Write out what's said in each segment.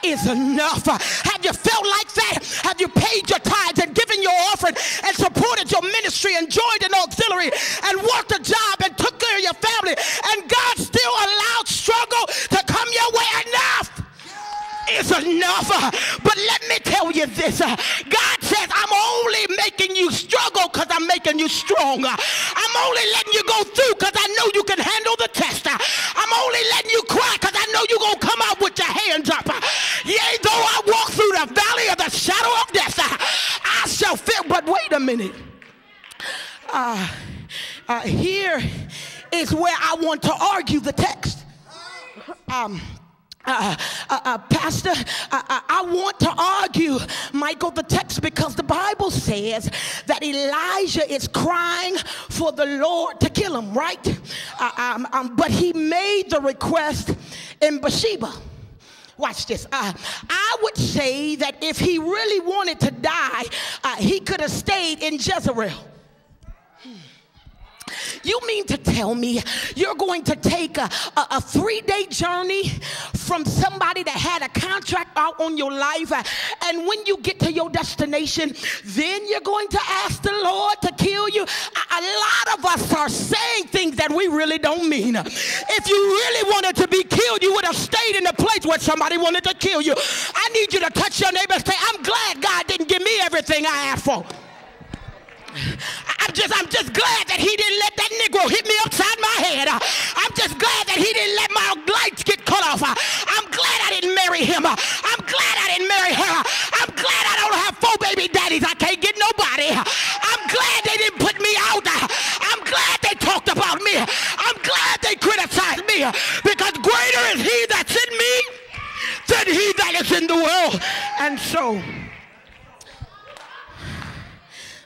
is enough. Have you felt like that? Have you paid your tithes and given your offering and supported your ministry and joined an auxiliary and worked a job and took care of your family, and God still allowed struggle to come your way? Enough is enough. But let me tell you this. God says, I'm only making you struggle because I'm making you stronger. I'm only letting you go through because I know you can handle the test. I'm only letting you cry because I know you're going to come out with your hands up. Yea, though I walk through the valley of the shadow of death, I shall fear. But wait a minute. Here is where I want to argue the text. Pastor, I want to argue, Michael, the text, because the Bible says that Elijah is crying for the Lord to kill him, right? But he made the request in Bathsheba. Watch this. I would say that if he really wanted to die, he could have stayed in Jezreel. You mean to tell me you're going to take a 3-day journey from somebody that had a contract out on your life, and when you get to your destination, then you're going to ask the Lord to kill you? A lot of us are saying things that we really don't mean. If you really wanted to be killed, you would have stayed in the place where somebody wanted to kill you. I need you to touch your neighbor and say, I'm glad God didn't give me everything I asked for. I'm just glad that he didn't let that Negro hit me upside my head. I'm just glad that he didn't let my lights get cut off. I'm glad I didn't marry him. I'm glad I didn't marry her. I'm glad I don't have 4 baby daddies. I can't get nobody. I'm glad they didn't put me out. I'm glad they talked about me. I'm glad they criticized me, because greater is he that's in me than he that is in the world. And so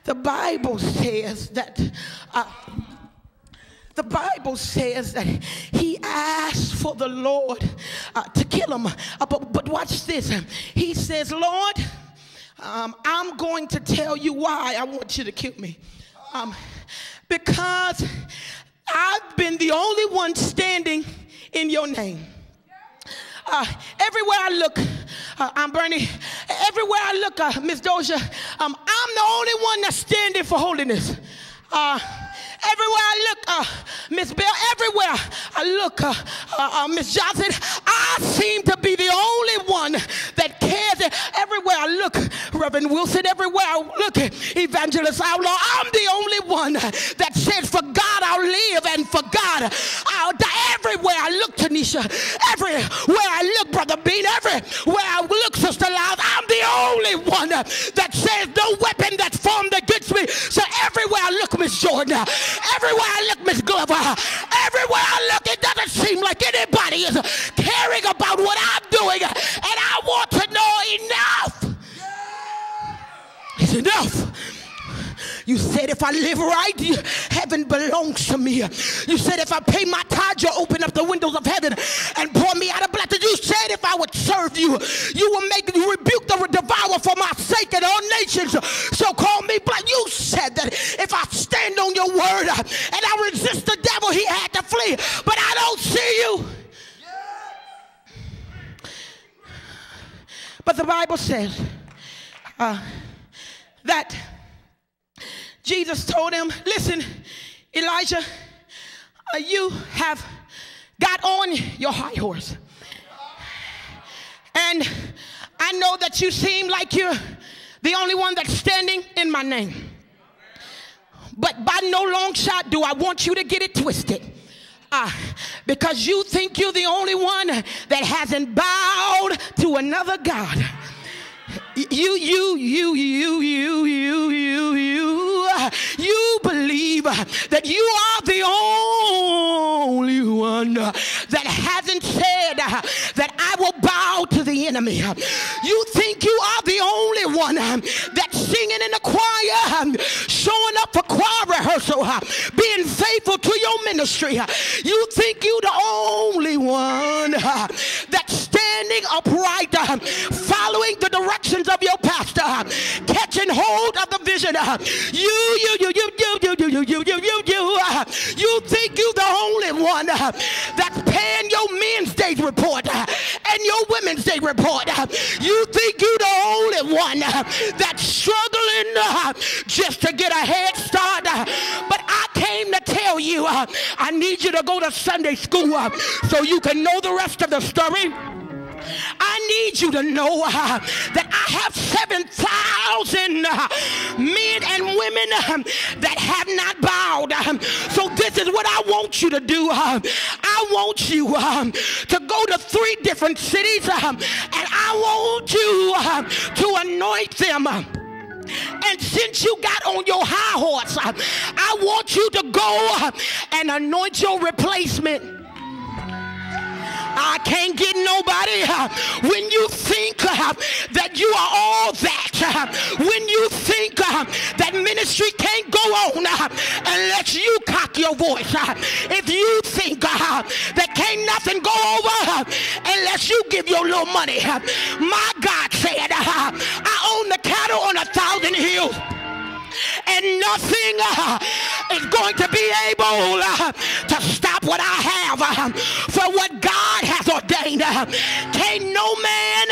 the Bible says that he asked for the Lord to kill him. But watch this. He says, Lord, I'm going to tell you why I want you to kill me. Because I've been the only one standing in your name. Everywhere I look, I'm Bernie. Everywhere I look, Miss Doja, I'm the only one that's standing for holiness. Everywhere I look, Miss Bell, everywhere I look, Miss Johnson, I seem to be the only one that cares. Everywhere I look, Reverend Wilson, everywhere I look, Evangelist Outlaw, I'm the only one that says, for God I'll live and for God I'll die. Everywhere I look, Tanisha, everywhere I look, Brother Bean, everywhere I look, Sister Lyles, I'm the only one that says no weapon that's formed against me. So everywhere I look, Miss Jordan, everywhere I look, Miss Glover, everywhere I look, it doesn't seem like anybody is caring about what I'm doing. And I want to know enough. It's enough. You said if I live right, heaven belongs to me. You said if I pay my tithe, you'll open up the windows of heaven and pour me out a blessing. You said if I would serve you, you will rebuke the devourer for my sake, and all nations shall call me blessed. You said that if I stand on your word and I resist the devil, he had to flee. But I don't see you. But the Bible says that Jesus told him, listen, Elijah, you have got on your high horse. And I know that you seem like you're the only one that's standing in my name. But by no long shot do I want you to get it twisted. Because you think you're the only one that hasn't bowed to another God. You believe that you are the only one that hasn't said that I will bow to the enemy. You think you are the only one that's singing in the choir, showing up for choir rehearsal, being faithful to your ministry. You think you're the only one that's standing upright, following the directions of your pastor, catching hold of the vision. You think you're the only one that's paying your men's days report and your Women's Day report. You think you're the only one that's struggling just to get a head start. But I came to tell you, I need you to go to Sunday school so you can know the rest of the story. I need you to know that I have 7,000 men and women that have not bowed. So this is what I want you to do. I want you to go to 3 different cities, and I want you to anoint them. And since you got on your high horse, I want you to go and anoint your replacement. I can't get nobody when you think that you are all that, when you think that ministry can't go on unless you cock your voice, if you think that can't nothing go over unless you give your little money. My God said, I own the cattle on 1,000 hills, and nothing is going to be able to stop what I have for what God has ordained. Can't no man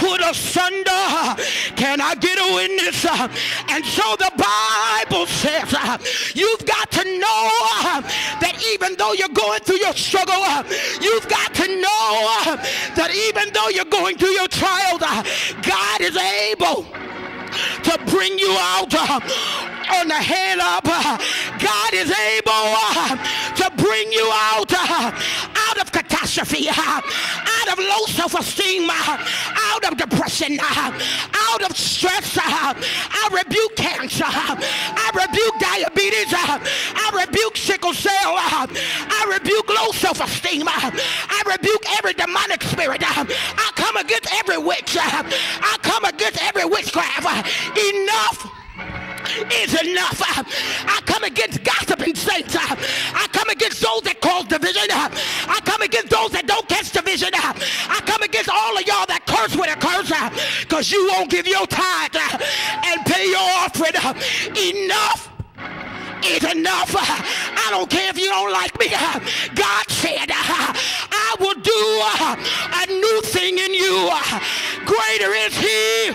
put asunder. Can I get a witness? And so the Bible says you've got to know that even though you're going through your struggle, you've got to know that even though you're going through your trials, God is able to bring you out on the head up. God is able to bring you out of catastrophe, out of low self-esteem, out of depression, out of stress. I rebuke cancer. I rebuke diabetes. I rebuke sickle cell. I rebuke low self-esteem. I rebuke every demonic spirit. I come against every witch. I come against every witchcraft. Enough is enough. I come against gossiping saints. I come against those that cause division. I come against those that don't catch division. I come against all of y'all that curse with a curse because you won't give your tithe and pay your offering. Enough is enough. I don't care if you don't like me. God said, I will do a new thing in you. Greater is He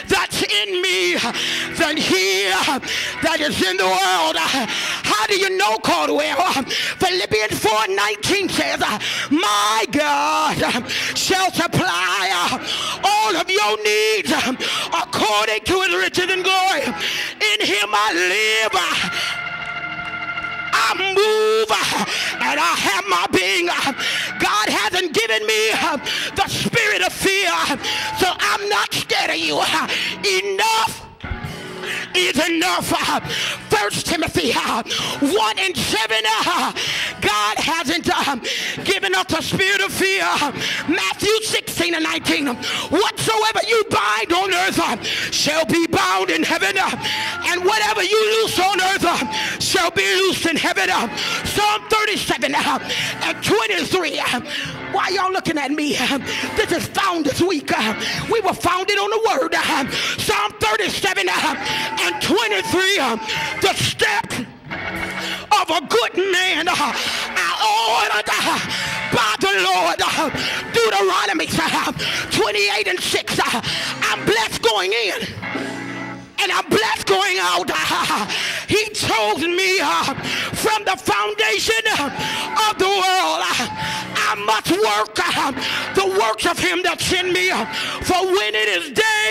that's in me than he that is in the world. How do you know, Caldwell? Philippians 4:19 says, my God shall supply all of your needs according to his riches and glory. In him I live, I move, and I have my being. God hasn't given me the spirit of fear, so I'm not scared of you. Enough is enough. 1 Timothy 1:7. God hasn't given us a spirit of fear. Matthew 16:19. Whatsoever you bind on earth shall be bound in heaven, and whatever you loose on earth shall be loosed in heaven. Psalm 37:23. Why y'all looking at me? This is found this week. We were founded on the word. Psalm 37:23. The steps of a good man are ordered by the Lord. Deuteronomy 28:6. I'm blessed going in, and I'm blessed going out. He chose me from the foundation of the world. I must work the works of him that sent me, for when it is day,